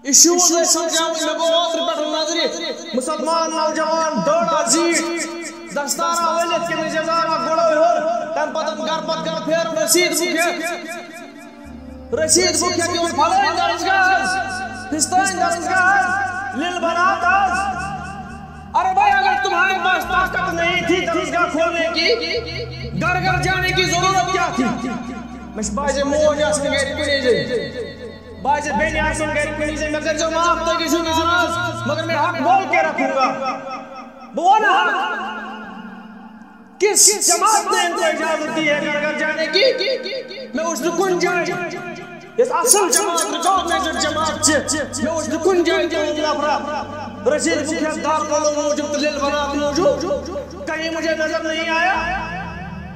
issues ہے سمجھاؤں میں کو اوتر پر نظری مسلمان نوجوان دوڑا زیٹ دستارا ولد کے نجزارا گوڑا ہور تن پتن گرپت کر پھر رسید بکیا کہ ان پھلائیں درزگاز پستائیں درزگاز لیل بناتاز ارے بھائی اگر تمہارے پاس طاقت نہیں تھی درزگاہ کھولنے کی گھر گھر جانے کی ضرورت کیا تھی مش باجے موج آسن گئے کنی جائے باجے بینی آسن گئے کنی جائے مگر جو معاف تکی سو ناراض مگر میں حق بول کے رکھوں گا بولا کس جماعت نے ان کو اجازت دی ہے گھر گھر جانے کی میں اس دکن جائے اس اصل جماعت ریکارڈ جماعت سے میں اس دکن جائے جو نفرہ رشید بکیا دار کلو موجود لیل بنات موجود کہیں مجھے نظر نہیں آیا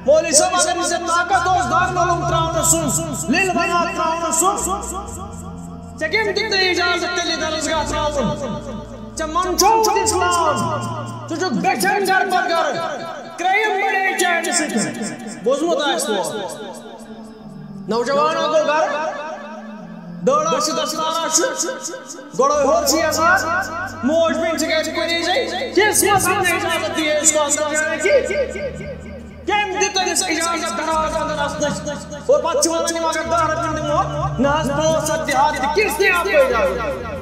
مولی صاحب اگر اسے طاقت ہو اس دار کلو تراؤن سن لیل بنات تراؤن سن چکم دیتے اجازت تلی درزگاہ تراؤن چا منچوت اسلام تو جو بیٹھن گھر پر گھر کریم بڑے چاہے جسے بوزمت آئے سوا نوجوانوں کو گھر دوڑا سی دستارا شو گوڑا ہور سی اثار موج بین چکے چکے نہیں جائے کس مسئلہ نے اجازت دی ہے اس کو اثر جانے کی کیم دیتا ہے اس اجازت دراز اندر اسنش اور بچوانا نہیں مگر دارت اندر موت ناز پہنچ سکتے ہاتھ کس نے آپ کو اجازت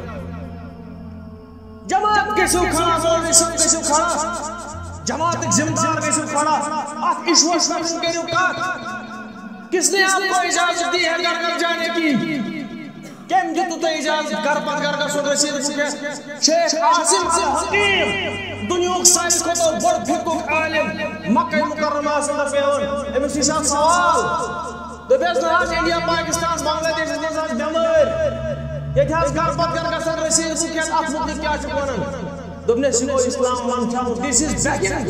جماعت کے سو کھڑا مولوی سب کے سو کھڑا جماعت ایک زمدار کے سو کھڑا آپ اشوش میں کے لیے کس نے آپ کو اجازت دی ہے گھر گھر جانے کی کیم جو تو اجازت گھر پر گھر کا سن رسید بکے شیخ عاصم الحکیم دنیوک سائنس کو تو بڑھ پھکوک عالم مکہ مکرمہ صلی اللہ علیہ وسلم سیشان سوال دو بیس نراج انڈیا پاکستان بنگلہ دیش اس نظر بیمار یہ تھاز گھر پر گھر کا سن رسید بکے آپ مطلب کیا چکونا دوبنے سنو اسلام ون چاہوں this is begging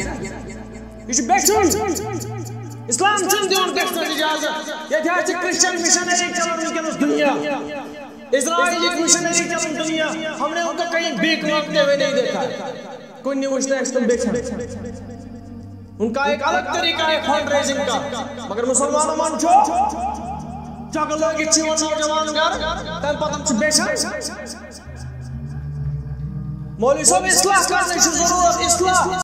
you should beg soon اسلام چند دیون دیکھتا اجازت یہ تھا چھ کرسچن مشنری چلن ان کے اس دنیا اسرائیل ایک مشنری چلن دنیا ہم نے ان کا کہیں بیک مانگتے ہوئے نہیں دیکھا کوئی نہیں وشتا ہے استم بیچا ان کا ایک الگ طریقہ ہے فنڈ ریزنگ کا مگر مسلمانوں مان چھو چاکل لوگی چھو نوجوان گھر تن پتن چھ بیچا مولوی صاحب اصلاح کرنے کی ضرورت اصلاح